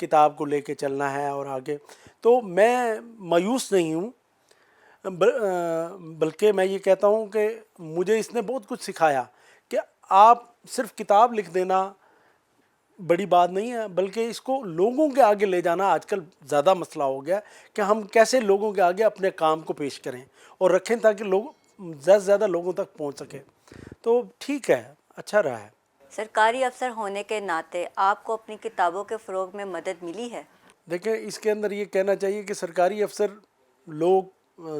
کتاب کو لے کے چلنا ہے اور آگے. تو میں مایوس نہیں ہوں، بلکہ میں یہ کہتا ہوں کہ مجھے اس نے بہت کچھ سکھایا کہ آپ صرف کتاب لکھ دینا بڑی بات نہیں ہے، بلکہ اس کو لوگوں کے آگے لے جانا آج کل زیادہ مسئلہ ہو گیا کہ ہم کیسے لوگوں کے آگے اپنے کام کو پیش کریں اور رکھیں تاکہ لوگ زیادہ سے زیادہ لوگوں تک پہنچ سکے. تو ٹھیک ہے، اچھا رہا ہے. سرکاری افسر ہونے کے ناطے آپ کو اپنی کتابوں کے فروغ میں مدد ملی ہے؟ دیکھیں، اس کے اندر یہ کہنا چاہیے کہ سرکاری افسر لوگ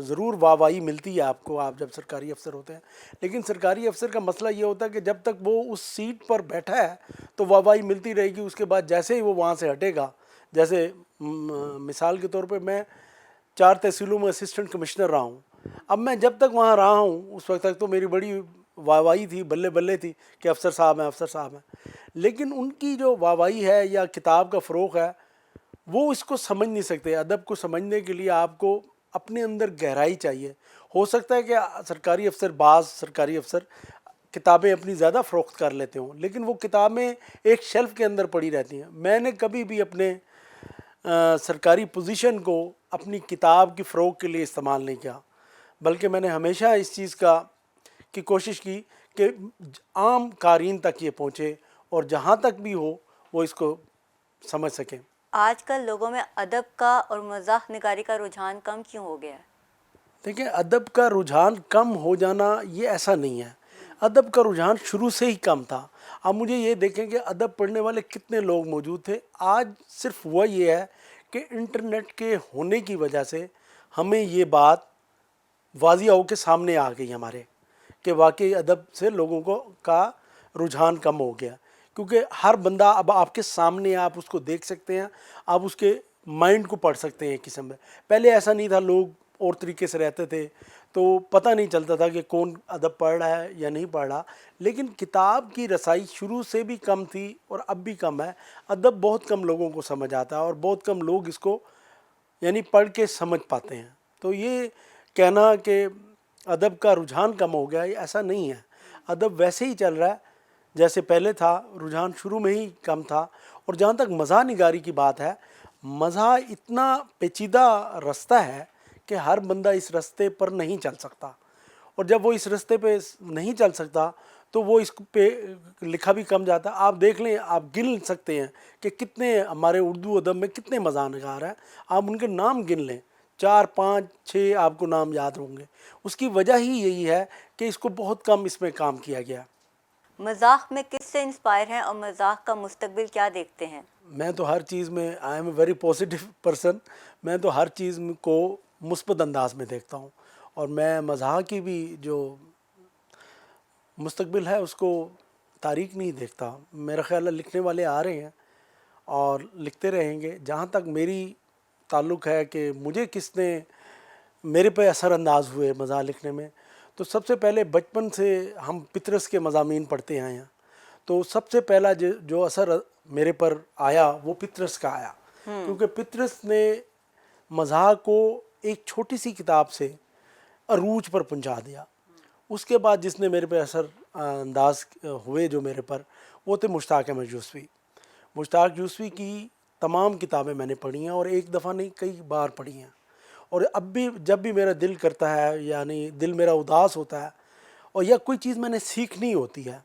ضرور واہواہی ملتی ہے آپ کو، آپ جب سرکاری افسر ہوتے ہیں، لیکن سرکاری افسر کا مسئلہ یہ ہوتا ہے کہ جب تک وہ اس سیٹ پر بیٹھا ہے تو واہواہی ملتی رہے گی. اس کے بعد جیسے ہی وہ وہاں سے ہٹے گا، جیسے مثال کے طور پہ میں 4 تحصیلوں میں اسسٹنٹ کمشنر رہا ہوں. اب میں جب تک وہاں رہا ہوں اس وقت تک تو میری بڑی واہواہی تھی، بلے بلے تھی کہ افسر صاحب ہیں، افسر صاحب ہیں. لیکن ان کی جو واہواہی ہے یا کتاب کا فروغ ہے وہ اس کو سمجھ نہیں سکتے. ادب کو سمجھنے کے لیے آپ کو اپنے اندر گہرائی چاہیے. ہو سکتا ہے کہ بعض سرکاری افسر کتابیں اپنی زیادہ فروخت کر لیتے ہوں، لیکن وہ کتابیں ایک شیلف کے اندر پڑی رہتی ہیں. میں نے کبھی بھی اپنے سرکاری پوزیشن کو اپنی کتاب کی فروغ کے لیے استعمال نہیں کیا، بلکہ میں نے ہمیشہ اس چیز کی کوشش کی کہ عام قارئین تک یہ پہنچے اور جہاں تک بھی ہو وہ اس کو سمجھ سکیں. آج کل لوگوں میں ادب کا اور مزاح نگاری کا رجحان کم کیوں ہو گیا ہے؟ دیکھیں، ادب کا رجحان کم ہو جانا یہ ایسا نہیں ہے. ادب کا رجحان شروع سے ہی کم تھا. اب مجھے یہ دیکھیں کہ ادب پڑھنے والے کتنے لوگ موجود تھے. آج صرف وہ یہ ہے کہ انٹرنیٹ کے ہونے کی وجہ سے ہمیں یہ بات واضح ہو کے سامنے آ گئی ہمارے کہ واقعی ادب سے لوگوں کا رجحان کم ہو گیا، کیونکہ ہر بندہ اب آپ کے سامنے، آپ اس کو دیکھ سکتے ہیں، آپ اس کے مائنڈ کو پڑھ سکتے ہیں ایک قسم میں. پہلے ایسا نہیں تھا، لوگ اور طریقے سے رہتے تھے تو پتہ نہیں چلتا تھا کہ کون ادب پڑھ رہا ہے یا نہیں پڑھ رہا. لیکن کتاب کی رسائی شروع سے بھی کم تھی اور اب بھی کم ہے. ادب بہت کم لوگوں کو سمجھ آتا ہے اور بہت کم لوگ اس کو یعنی پڑھ کے سمجھ پاتے ہیں. تو یہ کہنا کہ ادب کا رجحان کم ہو گیا، یہ ایسا نہیں ہے. ادب ویسے ہی چل رہا ہے جیسے پہلے تھا، رجحان شروع میں ہی کم تھا. اور جہاں تک مزاح نگاری کی بات ہے، مزاح اتنا پیچیدہ رستہ ہے کہ ہر بندہ اس رستے پر نہیں چل سکتا، اور جب وہ اس رستے پہ نہیں چل سکتا تو وہ اس پہ لکھا بھی کم جاتا. آپ دیکھ لیں، آپ گن سکتے ہیں کہ کتنے ہمارے اردو ادب میں کتنے مزاح نگار ہیں. آپ ان کے نام گن لیں، 4 5 6 آپ کو نام یاد ہوں گے. اس کی وجہ ہی یہی ہے کہ اس کو بہت کم اس میں کام کیا گیا. مزاح میں کس سے انسپائر ہیں اور مزاح کا مستقبل کیا دیکھتے ہیں؟ میں تو ہر چیز میں I am a very positive person. میں تو ہر چیز کو مثبت انداز میں دیکھتا ہوں، اور میں مزاح کی بھی جو مستقبل ہے اس کو تاریک نہیں دیکھتا. میرا خیال ہے لکھنے والے آ رہے ہیں اور لکھتے رہیں گے. جہاں تک میری تعلق ہے کہ مجھے کس نے میرے پہ اثر انداز ہوئے مزاح لکھنے میں، تو سب سے پہلے بچپن سے ہم پطرس کے مضامین پڑھتے آئے ہیں. تو سب سے پہلا جو اثر میرے پر آیا وہ پطرس کا آیا، کیونکہ پطرس نے مزاح کو ایک چھوٹی سی کتاب سے عروج پر پہنچا دیا. اس کے بعد جس نے میرے پہ اثر انداز ہوئے جو میرے پر، وہ تھے مشتاق احمد یوسفی. مشتاق یوسفی کی تمام کتابیں میں نے پڑھی ہیں، اور ایک دفعہ نہیں کئی بار پڑھی ہیں. اور اب بھی جب بھی میرا دل کرتا ہے، یعنی دل میرا اداس ہوتا ہے اور یا کوئی چیز میں نے سیکھنی ہوتی ہے،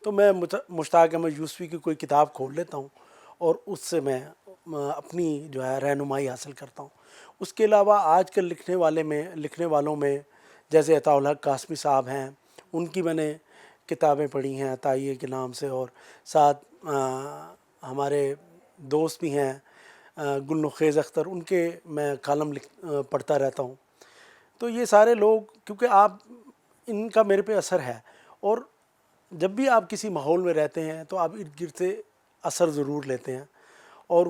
تو میں مشتاق احمد یوسفی کی کوئی کتاب کھول لیتا ہوں اور اس سے میں اپنی جو ہے رہنمائی حاصل کرتا ہوں. اس کے علاوہ آج کل لکھنے والوں میں جیسے عطاء الحق قاسمی صاحب ہیں، ان کی میں نے کتابیں پڑھی ہیں عطائیہ کے نام سے، اور ساتھ ہمارے دوست بھی ہیں گل نخیز اختر، ان کے میں کالم پڑھتا رہتا ہوں. تو یہ سارے لوگ، کیونکہ آپ ان کا میرے پہ اثر ہے، اور جب بھی آپ کسی ماحول میں رہتے ہیں تو آپ ارد گرد سے اثر ضرور لیتے ہیں، اور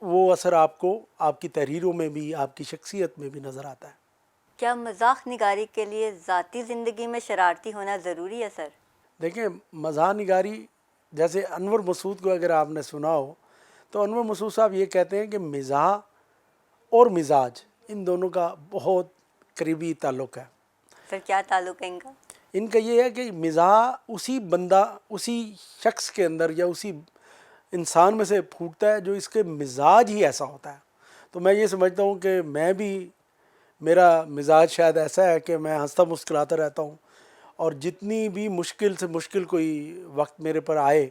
وہ اثر آپ کو آپ کی تحریروں میں بھی، آپ کی شخصیت میں بھی نظر آتا ہے. کیا مزاح نگاری کے لیے ذاتی زندگی میں شرارتی ہونا ضروری ہے سر؟ دیکھیں، مزاح نگاری جیسے انور مسعود کو اگر آپ نے سنا ہو تو انور مسعود صاحب یہ کہتے ہیں کہ مزاح اور مزاج ان دونوں کا بہت قریبی تعلق ہے. سر کیا تعلق ہے ان کا؟ ان کا یہ ہے کہ مزاح اسی شخص کے اندر یا اسی انسان میں سے پھوٹتا ہے جو اس کے مزاج ہی ایسا ہوتا ہے. تو میں یہ سمجھتا ہوں کہ میں بھی, میرا مزاج شاید ایسا ہے کہ میں ہنستا مسکراتا رہتا ہوں, اور جتنی بھی مشکل سے مشکل کوئی وقت میرے پر آئے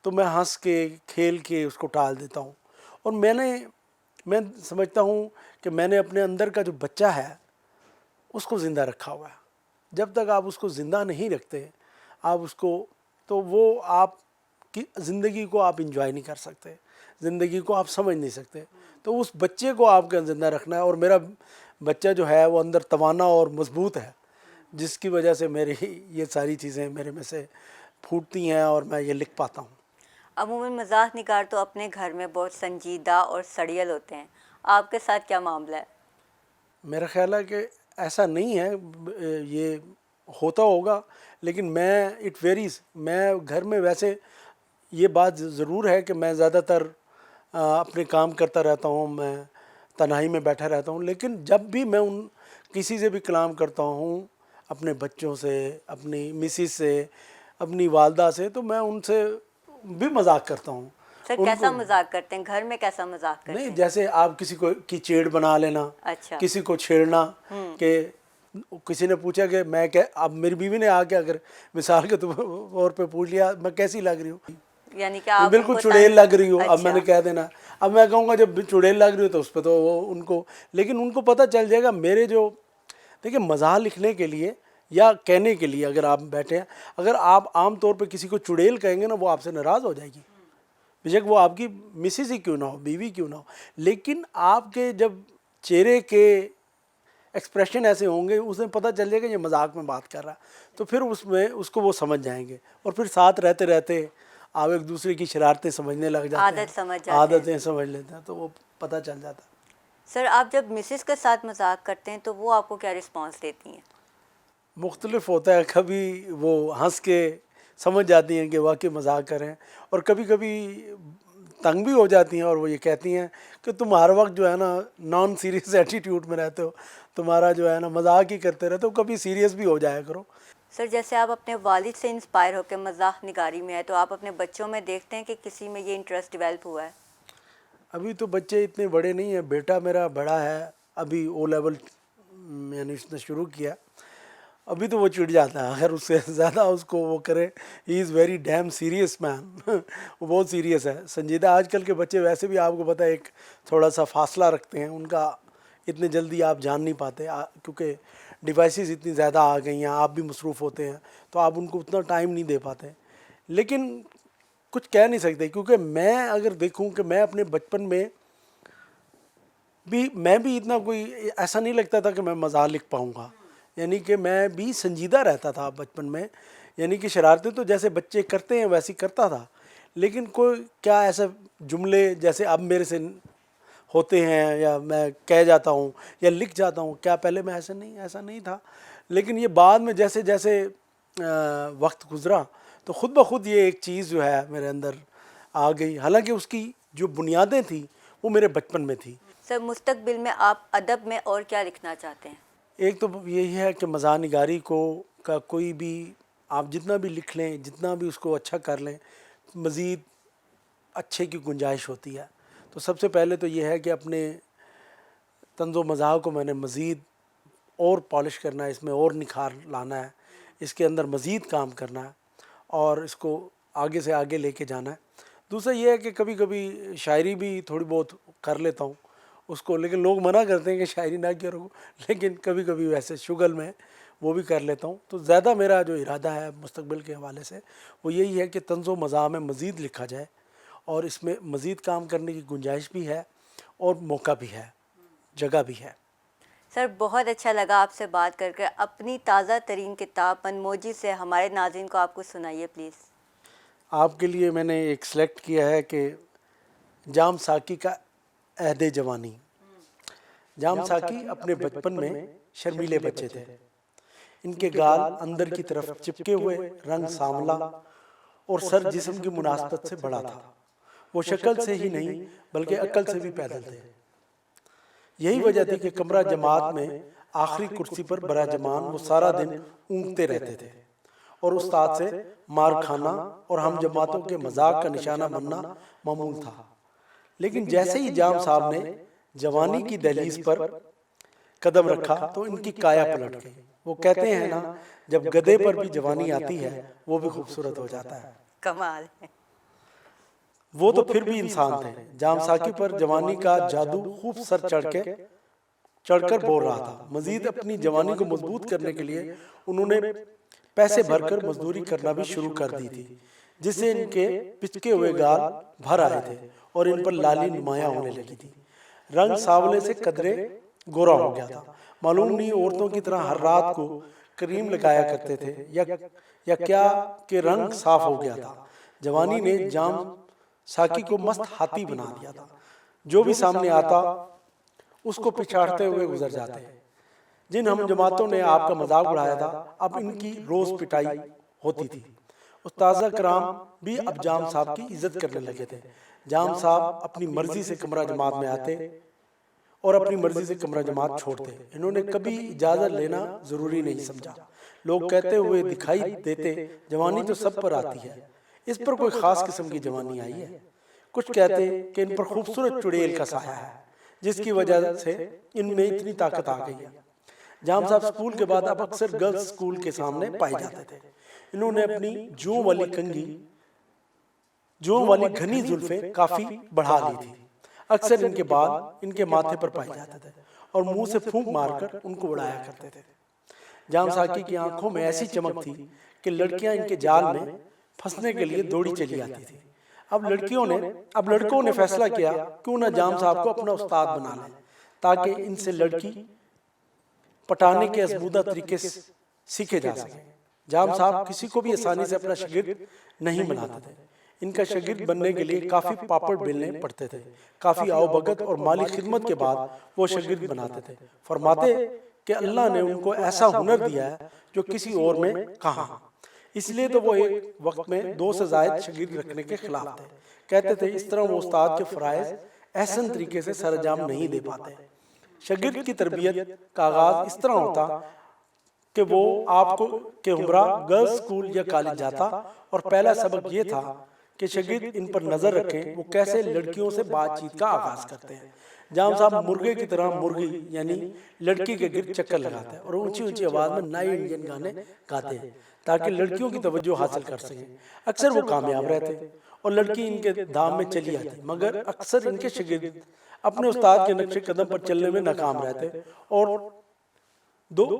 تو میں ہنس کے کھیل کے اس کو ٹال دیتا ہوں. اور میں سمجھتا ہوں کہ میں نے اپنے اندر کا جو بچہ ہے اس کو زندہ رکھا ہوا ہے. جب تک آپ اس کو زندہ نہیں رکھتے, آپ اس کو, تو وہ آپ کی زندگی کو آپ انجوائے نہیں کر سکتے, زندگی کو آپ سمجھ نہیں سکتے. تو اس بچے کو آپ کا زندہ رکھنا ہے, اور میرا بچہ جو ہے وہ اندر توانا اور مضبوط ہے, جس کی وجہ سے میری یہ ساری چیزیں میرے میں سے پھوٹتی ہیں اور میں یہ لکھ پاتا ہوں. عموماً مزاح نگار تو اپنے گھر میں بہت سنجیدہ اور سڑیل ہوتے ہیں, آپ کے ساتھ کیا معاملہ ہے؟ میرا خیال ہے کہ ایسا نہیں ہے, یہ ہوتا ہوگا, لیکن میں اٹ ویریز. میں گھر میں ویسے یہ بات ضرور ہے کہ میں زیادہ تر اپنے کام کرتا رہتا ہوں, میں تنہائی میں بیٹھا رہتا ہوں. لیکن جب بھی میں کسی سے بھی کلام کرتا ہوں, اپنے بچوں سے, اپنی مسز سے, اپنی والدہ سے, تو میں ان سے بھی مذاق کرتا ہوں. سر ان کیسا کو مذاق کرتے ہیں, گھر میں کیسا مذاق کرتے نہیں, ہیں؟ جیسے آپ کسی کو کی چیڑ بنا لینا, اچھا. کسی کو چھیڑنا, کہ کسی نے پوچھا کہ میں اب میری بیوی نے آ کے اگر مثال کے طور پہ پوچھ لیا میں کیسی لگ رہی ہوں, یعنی کہ آپ بالکل چڑیل لگ رہی ہو, اب میں نے اچھا. کہہ دینا. اب میں کہوں گا جب چڑیل لگ رہی ہو تو اس پہ تو وہ ان کو, لیکن ان کو پتہ چل جائے گا میرے جو, دیکھیں مزاح لکھنے کے لیے یا کہنے کے لیے اگر آپ بیٹھے ہیں, اگر آپ عام طور پہ کسی کو چڑیل کہیں گے نا, وہ آپ سے ناراض ہو جائے گی, بیشک وہ آپ کی مسز ہی کیوں نہ ہو, بیوی کیوں نہ ہو. لیکن آپ کے جب چہرے کے ایکسپریشن ایسے ہوں گے, اسے پتہ چل جائے گا یہ مذاق میں بات کر رہا ہے, تو پھر اس میں اس کو وہ سمجھ جائیں گے, اور پھر ساتھ رہتے رہتے آپ ایک دوسرے کی شرارتیں سمجھنے لگ جاتے ہیں, عادت سمجھ جاتے ہیں. عادتیں سمجھ لیتے ہیں, تو وہ پتہ چل جاتا ہے. سر آپ جب مسز کے ساتھ مذاق کرتے ہیں تو وہ آپ کو کیا رسپانس دیتی ہیں؟ مختلف ہوتا ہے, کبھی وہ ہنس کے سمجھ جاتی ہیں کہ واقعی مذاق کریں, اور کبھی کبھی تنگ بھی ہو جاتی ہیں, اور وہ یہ کہتی ہیں کہ تم ہر وقت جو ہے نا نان سیریس ایٹیٹیوڈ میں رہتے ہو, تمہارا جو ہے نا مذاق ہی کرتے رہتے ہو, کبھی سیریس بھی ہو جایا کرو. سر جیسے آپ اپنے والد سے انسپائر ہو کے مزاح نگاری میں ہے, تو آپ اپنے بچوں میں دیکھتے ہیں کہ کسی میں یہ انٹرسٹ ڈیولپ ہوا ہے؟ ابھی تو بچے اتنے بڑے نہیں ہیں, بیٹا میرا بڑا ہے, ابھی او لیول یعنی اس نے شروع کیا, ابھی تو وہ چڑ جاتا ہے اگر اس سے زیادہ اس کو وہ کرے. ہی از ویری ڈیم سیریس مین, وہ بہت سیریس ہے, سنجیدہ. آج کل کے بچے ویسے بھی آپ کو پتہ ہے ایک تھوڑا سا فاصلہ رکھتے ہیں, ان کا اتنے جلدی آپ جان نہیں پاتے, کیونکہ ڈیوائسز اتنی زیادہ آ گئی ہیں, آپ بھی مصروف ہوتے ہیں, تو آپ ان کو اتنا ٹائم نہیں دے پاتے. لیکن کچھ کہہ نہیں سکتے, کیونکہ میں اگر دیکھوں کہ میں اپنے بچپن میں بھی اتنا کوئی ایسا نہیں لگتا تھا کہ میں مزاح لکھ پاؤں گا, یعنی کہ میں بھی سنجیدہ رہتا تھا بچپن میں, یعنی کہ شرارتیں تو جیسے بچے کرتے ہیں ویسے کرتا تھا, لیکن کوئی کیا ایسا جملے جیسے اب میرے سے ہوتے ہیں یا میں کہہ جاتا ہوں یا لکھ جاتا ہوں, کیا پہلے میں ایسا نہیں تھا. لیکن یہ بعد میں جیسے جیسے وقت گزرا تو خود بخود یہ ایک چیز جو ہے میرے اندر آ گئی, حالانکہ اس کی جو بنیادیں تھیں وہ میرے بچپن میں تھی. سر مستقبل میں آپ ادب میں اور کیا لکھنا چاہتے ہیں؟ ایک تو یہی ہے کہ مزاح نگاری کا کوئی بھی آپ جتنا بھی لکھ لیں, جتنا بھی اس کو اچھا کر لیں, مزید اچھے کی گنجائش ہوتی ہے. تو سب سے پہلے تو یہ ہے کہ اپنے طنز و مزاح کو میں نے مزید اور پالش کرنا ہے, اس میں اور نکھار لانا ہے, اس کے اندر مزید کام کرنا ہے, اور اس کو آگے سے آگے لے کے جانا ہے. دوسرا یہ ہے کہ کبھی کبھی شاعری بھی تھوڑی بہت کر لیتا ہوں اس کو, لیکن لوگ منع کرتے ہیں کہ شاعری نہ کرو, لیکن کبھی کبھی ویسے شغل میں وہ بھی کر لیتا ہوں. تو زیادہ میرا جو ارادہ ہے مستقبل کے حوالے سے وہ یہی ہے کہ طنز و مزاح میں مزید لکھا جائے, اور اس میں مزید کام کرنے کی گنجائش بھی ہے, اور موقع بھی ہے, جگہ بھی ہے. سر بہت اچھا لگا آپ سے بات کر کے. اپنی تازہ ترین کتاب منموجی سے ہمارے ناظرین کو آپ کو سنائیے پلیز. آپ کے لیے میں نے ایک سلیکٹ کیا ہے کہ جام ساکی کا عہد جوانی. جام ساکی اپنے بچپن میں شرمیلے بچے تھے, ان کے گال اندر کی طرف چپکے ہوئے, رنگ سانولا اور سر جسم کی مناسبت سے بڑا تھا. وہ شکل سے ہی نہیں بلکہ عقل سے بھی پیدل تھے. یہی وجہ تھی کہ کمرہ جماعت میں آخری کرسی پر برا جمان وہ سارا دن اونگتے رہتے تھے, اور استاد سے مار کھانا اور ہم جماعتوں کے مذاق کا نشانہ بننا معمول تھا۔ لیکن جیسے ہی جام صاحب نے جوانی کی دہلیز پر قدم رکھا تو ان کی کایا پلٹ گئی۔ وہ کہتے ہیں نا، جب گدھے پر بھی جوانی آتی ہے وہ بھی خوبصورت ہو جاتا ہے۔ کمال ہے۔ وہ تو پھر بھی انسان تھے۔ جام ساکی پر جوانی کا جادو خوب سر چڑھ کر بول رہا تھا۔ مزید اپنی جوانی کو مضبوط کرنے کے لیے انہوں نے پیسے بھر کر مزدوری کرنا بھی شروع کر دی تھی، جس سے ان کے پچکے ہوئے گال بھر آئے تھے اور ان پر لالی نمایاں ہونے لگی تھی۔ رنگ سانولے سے قدرے گورا ہو گیا تھا۔ معلوم نہیں عورتوں کی طرح ہر رات کو کریم لگایا کرتے تھے یا کیا کہ رنگ صاف ہو گیا تھا۔ جوانی نے جام ساکی کو مست ہاتھی بنا دیا تھا۔ جو بھی سامنے آتا اس کو پچھاڑتے ہوئے گزر جاتے۔ جن ہم جماعتوں نے آپ کا مذاق اڑایا تھا اب ان کی روز پٹائی ہوتی تھی۔ استاذہ کرام بھی اب جام صاحب کی عزت کرنے لگے تھے۔ جام صاحب اپنی مرضی سے کمرہ جماعت میں آتے اور اپنی مرضی سے کمرہ جماعت چھوڑتے۔ انہوں نے کبھی اجازت لینا ضروری نہیں سمجھا۔ لوگ کہتے ہوئے دکھائی دیتے، جوانی تو سب پر آتی ہے، اس پر کوئی خاص قسم کی جوانی آئی ہے۔ کچھ کہتے کہ ان پر خوبصورت چڑیل کا سایہ ہے، جس کی وجہ سے ان میں اتنی طاقت آ گئی ہے۔ جام صاحب سکول کے بعد اب اکثر گرلز سکول کے سامنے پائے جاتے تھے۔ انہوں نے اپنی جوں والی گھنی زلفیں کافی بڑھا لی تھی۔ اکثر ان کے بال ان کے ماتھے پر پائے جاتے تھے اور منہ سے پھونک مار کر ان کو اڑایا کرتے تھے۔ جام ساکی کی آنکھوں میں ایسی چمک تھی کہ لڑکیاں ان کے جال میں پھنسنے کے لیے دوڑی چلی آتی تھی۔ اب لڑکوں نے فیصلہ کیا کیوں نہ جام صاحب کو اپنا استاد بنا لیں تاکہ ان سے لڑکی پٹانے کے ازمودہ طریقے سیکھے جا سکیں۔ جام صاحب کسی کو بھی آسانی سے اپنا شاگرد نہیں بناتے تھے۔ ان کا شاگرد بننے کے لیے کافی پاپڑ بیلنے پڑتے تھے۔ کافی آؤ بھگت اور مالی خدمت کے بعد وہ شاگرد بناتے تھے۔ فرماتے کہ اللہ نے ان کو ایسا ہنر دیا ہے جو کسی اور میں کہاں، اس لیے تو وہ ایک وقت میں 2 سے زائد شاگرد رکھنے کے خلاف تھے۔ کہتے تھے اس طرح وہ استاد کے فرائض احسن طریقے سے سر انجام نہیں دے پاتے۔ شاگرد کی تربیت کا آغاز اس طرح ہوتا کہ وہ آپ کو کہ ہمراہ گرلز سکول یا کالج جاتا اور پہلا سبق یہ تھا کہ شاگرد ان پر نظر رکھیں وہ کیسے لڑکیوں سے بات چیت کا آغاز کرتے ہیں۔ جام صاحب مرغے کی طرح مرغی یعنی لڑکی کے گرد چکر لگاتے ہیں اور اونچی اونچی آواز میں نئے انڈین گانے گاتے ہیں تاکہ لڑکیوں کی توجہ حاصل کر سکیں۔ اکثر وہ کامیاب رہتے اور لڑکی ان کے دام میں چلی آتی، مگر اکثر ان کے شاگرد اپنے استاد کے نقش قدم پر چلنے میں ناکام رہتے اور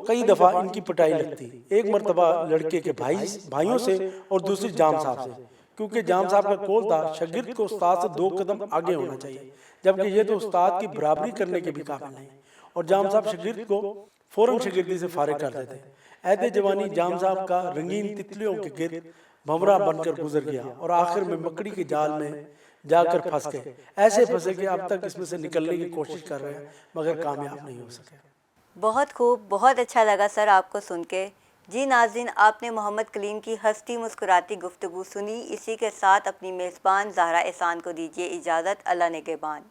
کئی دفعہ ان کی پٹائی لگتی۔ ایک مرتبہ لڑکے کے بھائیوں سے اور دوسری جام صاحب سے، کیونکہ جام صاحب کا قول تھا شاگرد کو استاد سے 2 قدم آگے ہونا چاہیے، جبکہ یہ تو استاد کی برابری کرنے کے بھی قابل نہیں، اور جام صاحب شاگرد کو فوراً شاگردی سے فارغ کر دیتے۔ عہد جوانی جام صاحب کا رنگین تتلیوں کے گرد بھنورا بن کر گزر گیا اور آخر میں مکڑی کے جال میں جا کر پھنس گئے۔ ایسے پھنسے کہ اب تک اس میں سے نکلنے کی کوشش کر رہے ہیں مگر کامیاب نہیں ہو سکے۔ بہت خوب، بہت اچھا لگا سر آپ کو سن کے۔ جی ناظرین، آپ نے محمد کلیم کی ہنستی مسکراتی گفتگو سنی۔ اسی کے ساتھ اپنی میزبان زہرا احسان کو دیجیے اجازت۔ اللہ نگہبان۔